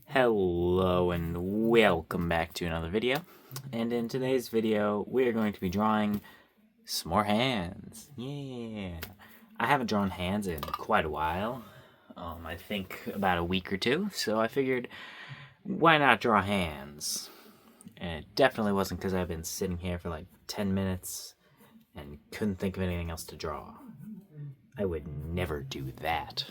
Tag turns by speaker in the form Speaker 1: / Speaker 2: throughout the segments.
Speaker 1: Hello and welcome back to another video. And in today's video, we're going to be drawing some more hands. Yeah. I haven't drawn hands in quite a while. I think about a week or two. So I figured, why not draw hands? And it definitely wasn't because I've been sitting here for like 10 minutes and couldn't think of anything else to draw. I would never do that.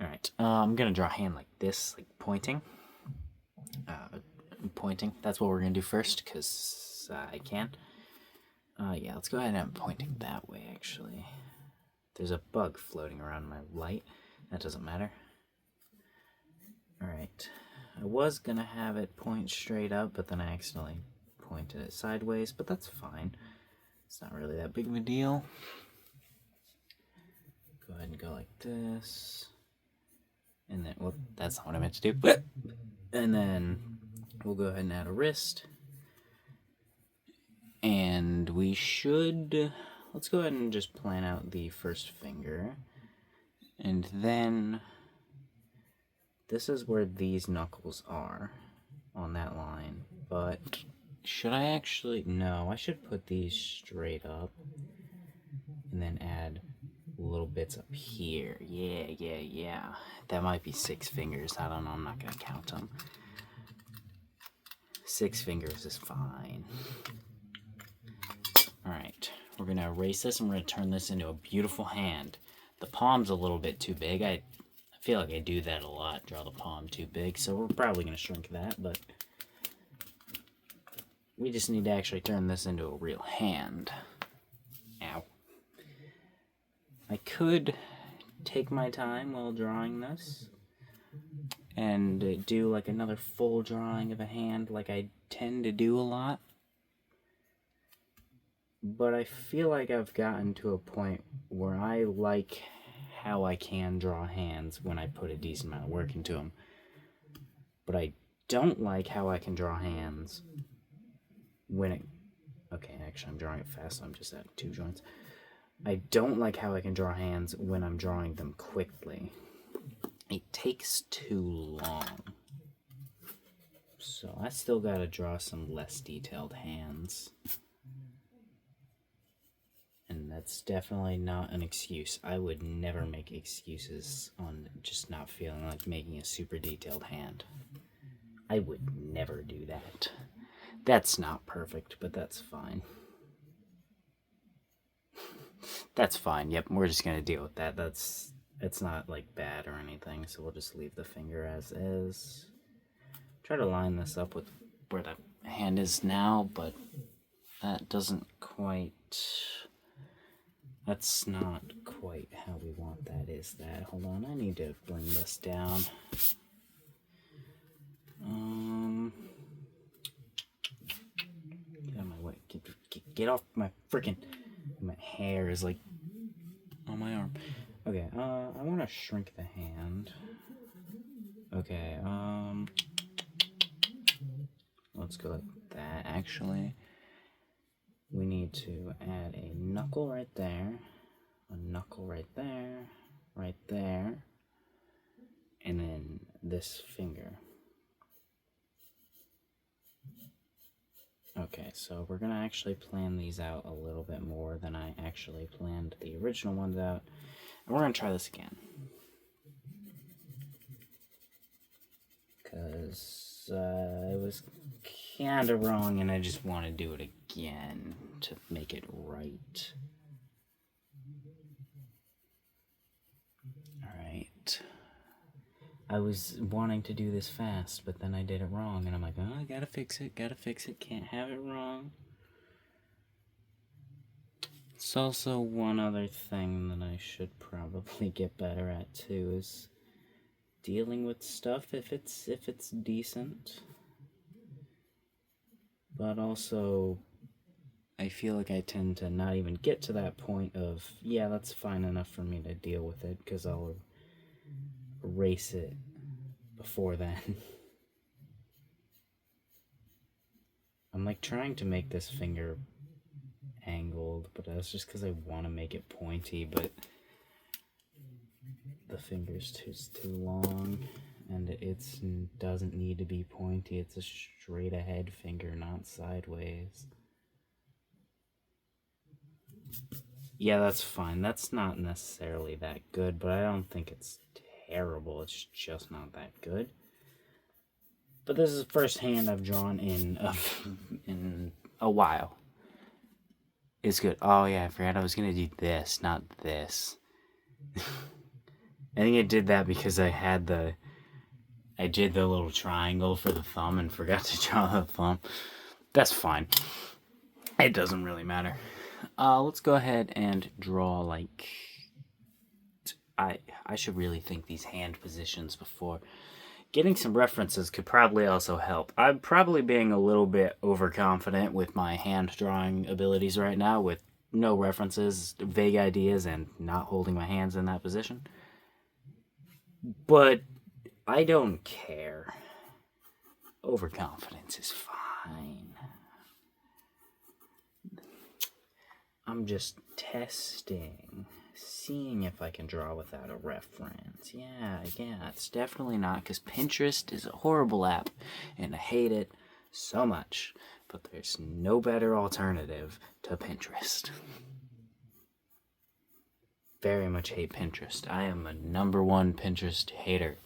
Speaker 1: Alright, I'm gonna draw a hand like this, like pointing. Pointing. That's what we're gonna do first, because I can. Yeah, let's go ahead and have pointing that way, actually. There's a bug floating around my light. That doesn't matter. Alright. I was gonna have it point straight up, but then I accidentally pointed it sideways, but that's fine. It's not really that big of a deal. Go ahead and go like this. And then, well, that's not what I meant to do. And then we'll go ahead and add a wrist. And we should, let's go ahead and just plan out the first finger. And then this is where these knuckles are on that line. But should I actually, no, I should put these straight up and then add little bits up here. Yeah. That might be 6 fingers. I don't know. I'm not going to count them. 6 fingers is fine. Alright. We're going to erase this and we're going to turn this into a beautiful hand. The palm's a little bit too big. I feel like I do that a lot. Draw the palm too big. So we're probably going to shrink that. But we just need to actually turn this into a real hand. Ow. I could take my time while drawing this and do like another full drawing of a hand like I tend to do a lot. But I feel like I've gotten to a point where I like how I can draw hands when I put a decent amount of work into them. But I don't like how I can draw hands when it... Okay, actually I'm drawing it fast, so I'm just adding 2 joints. I don't like how I can draw hands when I'm drawing them quickly. It takes too long. So I still gotta draw some less detailed hands. And that's definitely not an excuse. I would never make excuses on just not feeling like making a super detailed hand. I would never do that. That's not perfect, but that's fine. That's fine. Yep, we're just gonna deal with that. It's not like bad or anything, so we'll just leave the finger as is. Try to line this up with where the hand is now, but that doesn't quite... That's not quite how we want that, is that? Hold on, I need to bring this down. Get out of my way. Get off my freaking... My hair is like on my arm. Okay, I want to shrink the hand. Okay, let's go like that, actually. We need to add a knuckle right there, a knuckle right there, and then this finger. Okay, so we're going to actually plan these out a little bit more than I actually planned the original ones out. And we're going to try this again. Because I was kind of wrong and I just want to do it again to make it right. Alright. I was wanting to do this fast, but then I did it wrong, and I'm like, oh, I gotta fix it, can't have it wrong. It's also one other thing that I should probably get better at, too, is dealing with stuff if it's decent. But also, I feel like I tend to not even get to that point of, yeah, that's fine enough for me to deal with it, because I'll erase it before then. I'm like trying to make this finger angled, but that's just because I want to make it pointy, but the finger's too long, and it doesn't need to be pointy. It's a straight ahead finger, not sideways. Yeah, that's fine. That's not necessarily that good, but I don't think it's terrible. It's just not that good. But this is the first hand I've drawn in a while. It's good. Oh yeah, I forgot I was gonna do this, not this. I think I did that because I did the little triangle for the thumb and forgot to draw the thumb. That's fine. It doesn't really matter. Let's go ahead and draw, like, I should really think these hand positions before. Getting some references could probably also help. I'm probably being a little bit overconfident with my hand drawing abilities right now, with no references, vague ideas, and not holding my hands in that position. But I don't care. Overconfidence is fine. I'm just testing, seeing if I can draw without a reference. Yeah, it's definitely not, because Pinterest is a horrible app, and I hate it so much, but there's no better alternative to Pinterest. Very much hate Pinterest. I am a #1 Pinterest hater.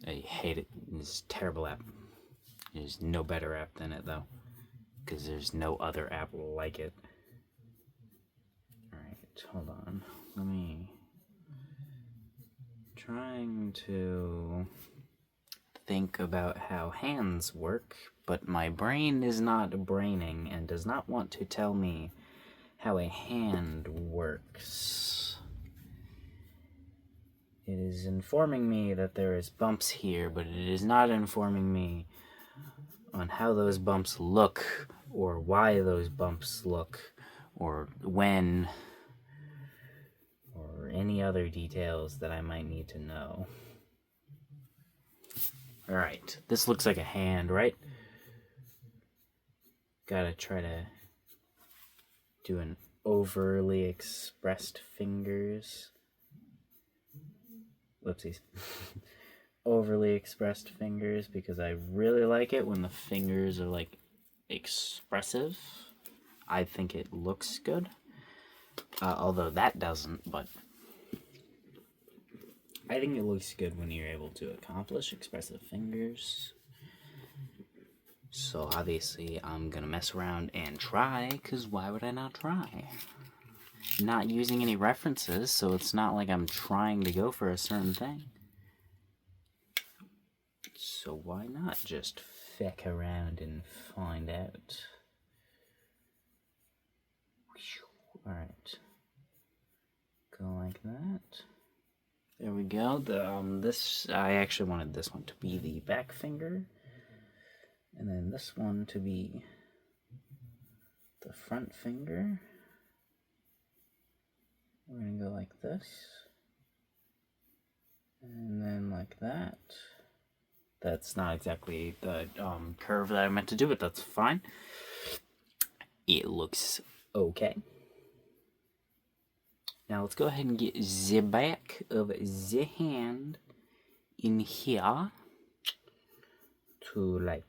Speaker 1: I hate it. It's a terrible app. There's no better app than it, though, because there's no other app like it. Alright, hold on. Let me... trying to think about how hands work, but my brain is not braining and does not want to tell me how a hand works. It is informing me that there is bumps here, but it is not informing me on how those bumps look, or why those bumps look, or when, or any other details that I might need to know. Alright, this looks like a hand, right? Gotta try to do an overly expressed fingers. Whoopsies. Overly expressed fingers, because I really like it when the fingers are, like, expressive. I think it looks good. Although that doesn't, but I think it looks good when you're able to accomplish expressive fingers. So obviously I'm gonna mess around and try, because why would I not try? Not using any references, so it's not like I'm trying to go for a certain thing. So why not just feck around and find out? Alright. Go like that. There we go. I actually wanted this one to be the back finger, and then this one to be the front finger. We're gonna go like this, and then like that. That's not exactly the curve that I meant to do, but that's fine. It looks okay. Now let's go ahead and get the back of the hand in here to, like,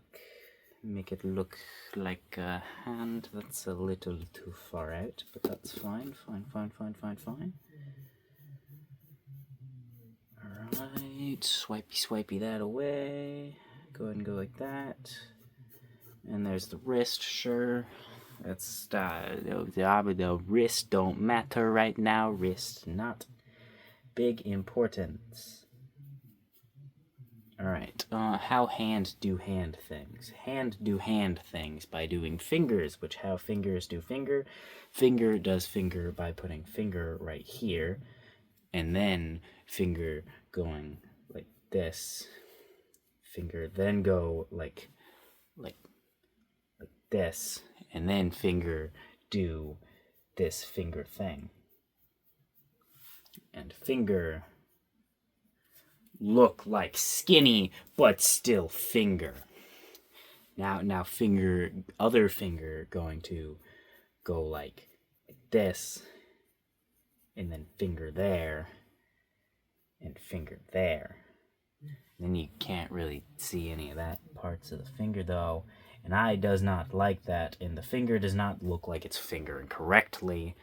Speaker 1: make it look like a hand. That's a little too far out, but that's fine. Fine. Alright, swipey that away. Go ahead and go like that. And there's the wrist, sure. That's, the wrist don't matter right now. Wrist not big importance. Alright, how hand do hand things? Hand do hand things by doing fingers, which how fingers do finger. Finger does finger by putting finger right here, and then finger going like this. Finger then go like this, and then finger do this finger thing. And finger look like skinny, but still finger. Now finger, other finger going to go like this, and then finger there, and finger there. Then you can't really see any of that parts of the finger though. And I does not like that, and the finger does not look like it's fingering correctly.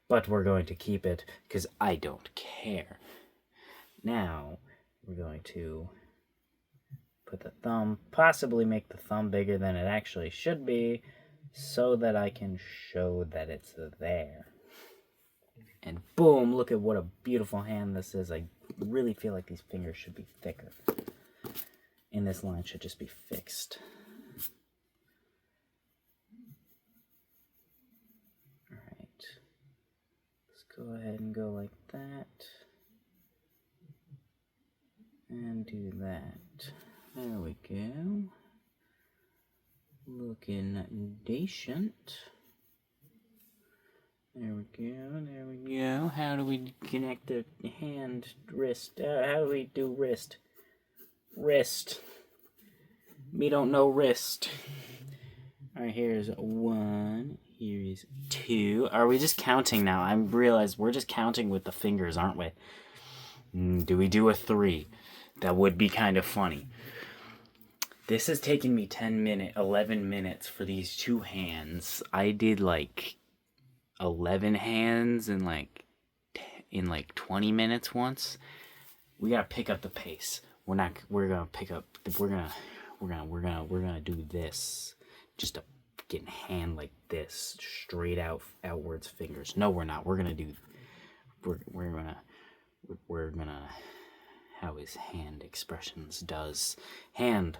Speaker 1: But we're going to keep it, because I don't care. Now, we're going to put the thumb, possibly make the thumb bigger than it actually should be, so that I can show that it's there. And boom, look at what a beautiful hand this is. I really feel like these fingers should be thicker. And this line should just be fixed. Alright. Let's go ahead and go like that. And do that. There we go. Looking decent. There we go, there we go. How do we connect the hand, wrist? How do we do wrist? Wrist. Me don't know wrist. Alright, here's 1. Here is 2. Are we just counting now? I realize we're just counting with the fingers, aren't we? Do we do a 3? That would be kind of funny. This has taken me 11 minutes for these 2 hands. I did like 11 hands in like 20 minutes once. We gotta pick up the pace. We're gonna do this. Just a fucking hand like this, straight outwards fingers. No, we're not. We're gonna how his hand expressions does. Hand.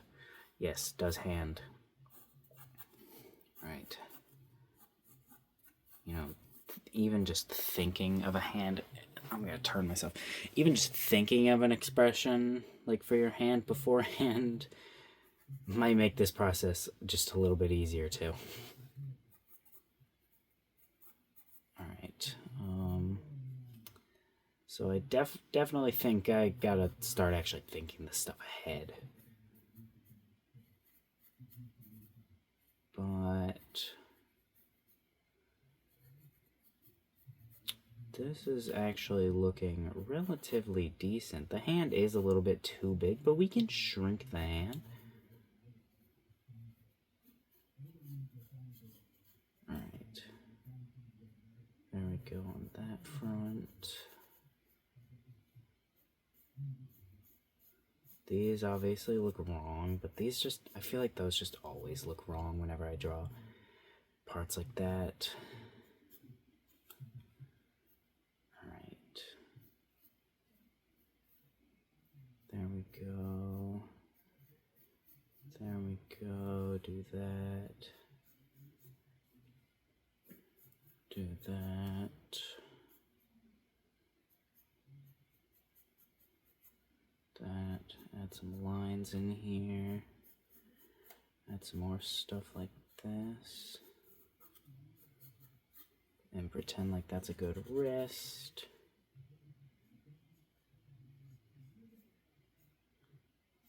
Speaker 1: Yes, does hand. Right. You know, even just thinking of a hand, I'm gonna turn myself. Even just thinking of an expression, like for your hand beforehand, might make this process just a little bit easier too. Alright. So I definitely think I gotta start actually thinking this stuff ahead. But this is actually looking relatively decent. The hand is a little bit too big, but we can shrink the hand. Alright. There we go on that front. These obviously look wrong, but these just, I feel like those just always look wrong whenever I draw parts like that. Alright. There we go. There we go. Do that. Do that. That. Add some lines in here. Add some more stuff like this. And pretend like that's a good wrist.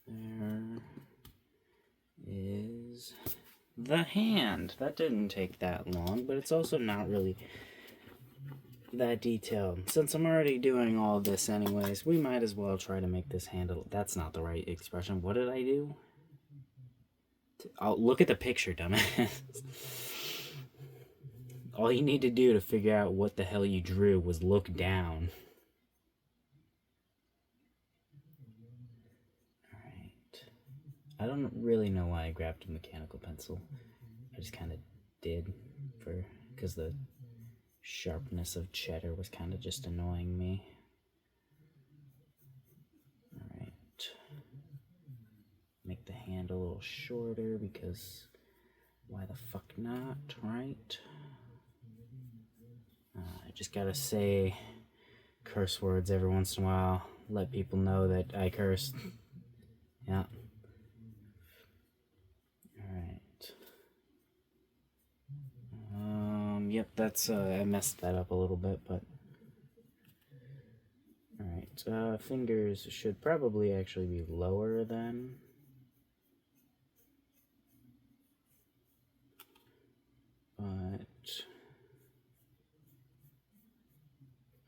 Speaker 1: There is the hand. That didn't take that long, but it's also not really that detailed. Since I'm already doing all of this anyways, we might as well try to make this handle. That's not the right expression. What did I do? I'll look at the picture, dumbass. All you need to do to figure out what the hell you drew was look down. Alright. I don't really know why I grabbed a mechanical pencil. I just kind of did, because the sharpness of cheddar was kind of just annoying me. Alright. Make the hand a little shorter because why the fuck not, right? I just gotta say curse words every once in a while. Let people know that I cursed. Yeah. Alright. Yep, that's, I messed that up a little bit, but... Alright, fingers should probably actually be lower than... But...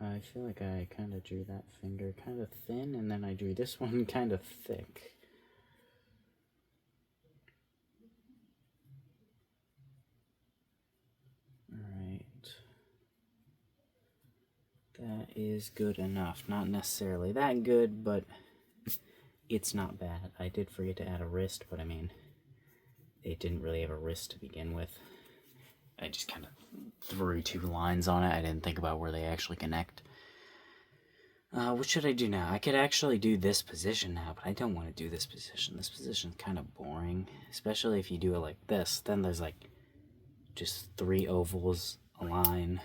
Speaker 1: I feel like I kind of drew that finger kind of thin, and then I drew this one kind of thick. Alright. That is good enough. Not necessarily that good, but it's not bad. I did forget to add a wrist, but I mean, it didn't really have a wrist to begin with. I just kind of threw 2 lines on it. I didn't think about where they actually connect. What should I do now? I could actually do this position now, but I don't want to do this position. This position's kind of boring, especially if you do it like this. Then there's like just 3 ovals, a line,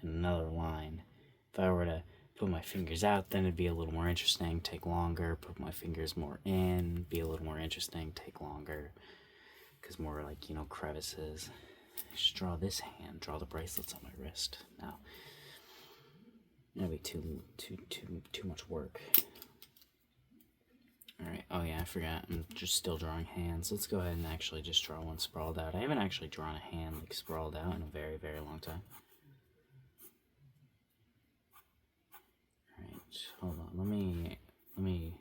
Speaker 1: and another line. If I were to put my fingers out, then it'd be a little more interesting, take longer. Put my fingers more in, be a little more interesting, take longer. Because more like, you know, crevices. Just draw this hand, draw the bracelets on my wrist. Now, that'd be too much work. Alright, oh yeah, I forgot. I'm just still drawing hands. Let's go ahead and actually just draw one sprawled out. I haven't actually drawn a hand like sprawled out in a very, very long time. Alright, hold on. Let me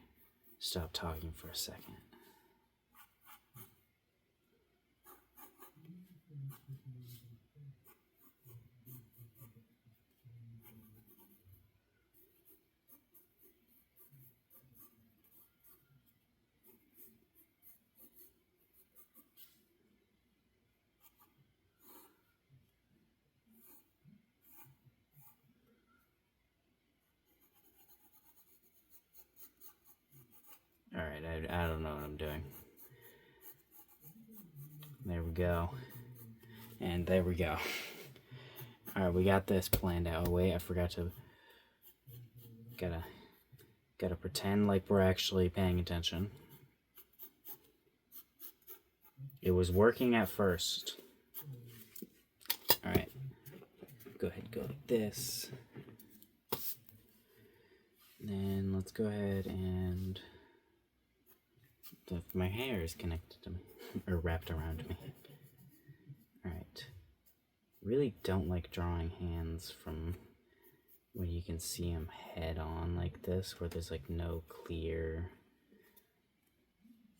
Speaker 1: stop talking for a second. Alright, I don't know what I'm doing. There we go. And there we go. Alright, we got this planned out. Oh wait, I forgot to... Gotta pretend like we're actually paying attention. It was working at first. Alright. Go ahead and go like this. Then let's go ahead and... My hair is connected to me. Or wrapped around me. Alright. Really don't like drawing hands from when you can see them head on like this, where there's like no clear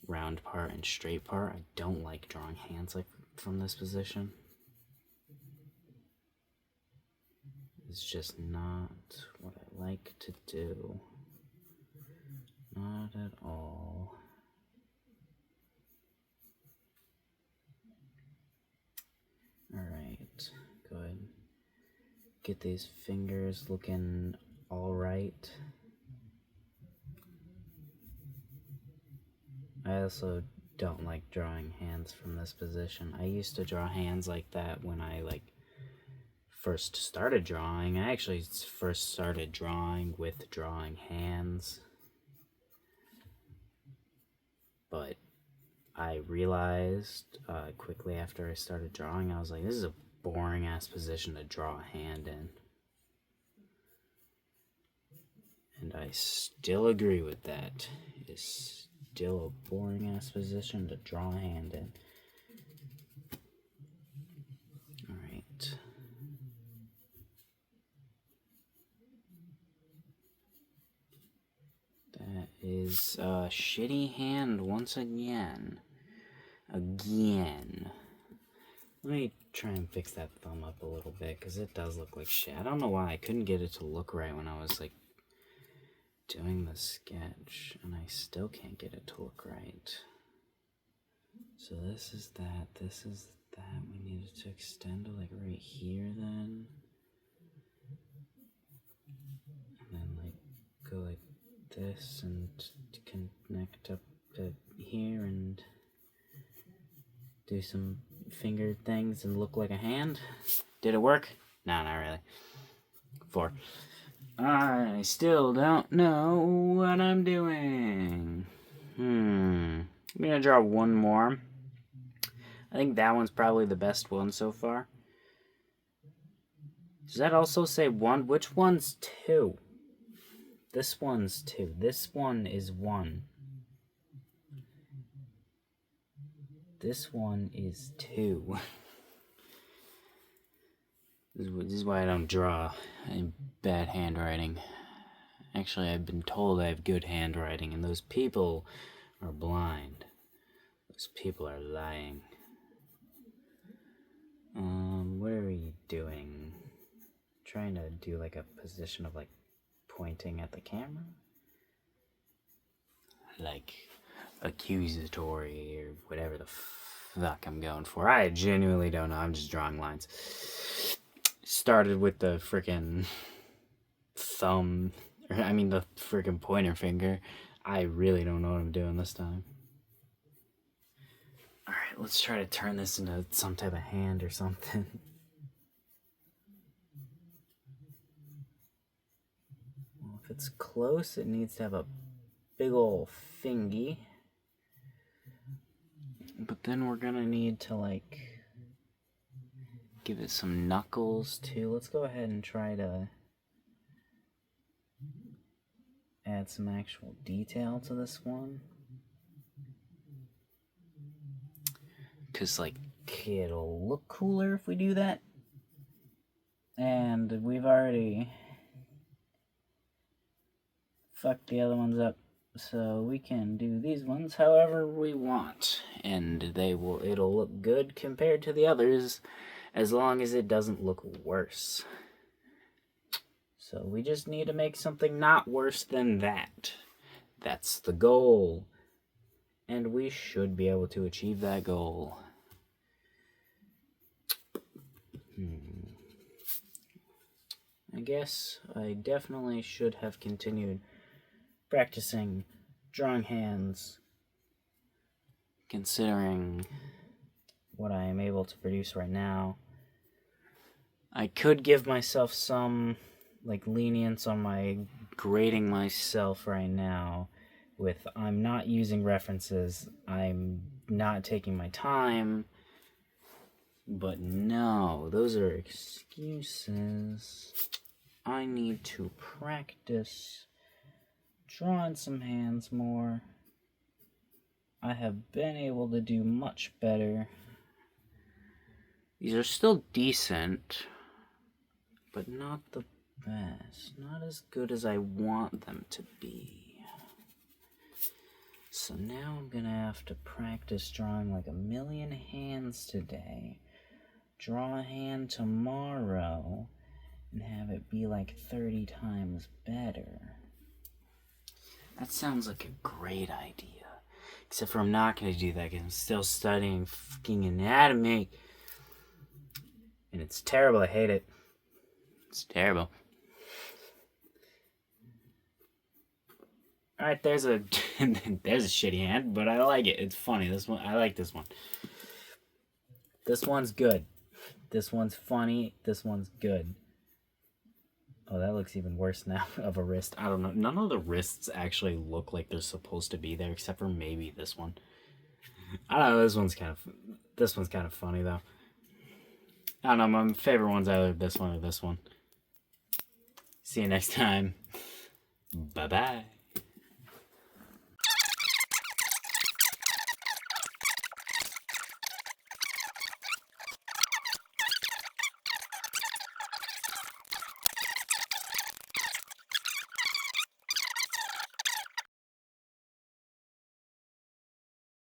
Speaker 1: round part and straight part. I don't like drawing hands like from this position. It's just not what I like to do. Not at all. Alright, go ahead. Get these fingers looking alright. I also don't like drawing hands from this position. I used to draw hands like that when I first started drawing. I actually first started drawing with drawing hands. But I realized quickly after I started drawing, I was like, this is a boring ass position to draw a hand in. And I still agree with that. It is still a boring ass position to draw a hand in. Alright. That is a shitty hand once again. Again. Let me try and fix that thumb up a little bit, because it does look like shit. I don't know why I couldn't get it to look right when I was doing the sketch, and I still can't get it to look right. So this is that, this is that. We needed to extend to right here then. And then go like this and connect up to here and do some finger things and look like a hand. Did it work? No, not really. 4. I still don't know what I'm doing. I'm gonna draw one more. I think that one's probably the best one so far. Does that also say 1? Which one's 2? This one's 2. This one is 1. This one is 2. This is why I don't draw in bad handwriting. Actually, I've been told I have good handwriting, and those people are blind. Those people are lying. What are we doing? Trying to do like a position of like pointing at the camera? Like accusatory or whatever the fuck I'm going for. I genuinely don't know. I'm just drawing lines. Started with the freaking thumb, the freaking pointer finger. I really don't know what I'm doing this time. Alright, let's try to turn this into some type of hand or something. Well, if it's close, it needs to have a big ol' fingy. But then we're gonna need to, like, give it some knuckles, too. Let's go ahead and try to add some actual detail to this one. Because, like, it'll look cooler if we do that. And we've already fucked the other ones up. So we can do these ones however we want. And it'll look good compared to the others, as long as it doesn't look worse. So we just need to make something not worse than that. That's the goal. And we should be able to achieve that goal. I guess I definitely should have continued practicing drawing hands, considering what I am able to produce right now. I could give myself some lenience on my grading myself right now with I'm not using references, I'm not taking my time, but no, those are excuses. I need to practice drawing some hands more. I have been able to do much better. These are still decent, but not the best. Not as good as I want them to be. So now I'm gonna have to practice drawing like 1,000,000 hands today. Draw a hand tomorrow and have it be like 30 times better. That sounds like a great idea. Except for I'm not going to do that because I'm still studying fucking anatomy. And it's terrible. I hate it. It's terrible. Alright, there's a shitty hand, but I like it. It's funny. This one, I like this one. This one's good. This one's funny. This one's good. Oh, that looks even worse now of a wrist. I don't know. None of the wrists actually look like they're supposed to be there, except for maybe this one. I don't know. This one's kind of funny though. I don't know. My favorite one's either this one or this one. See you next time. Bye bye.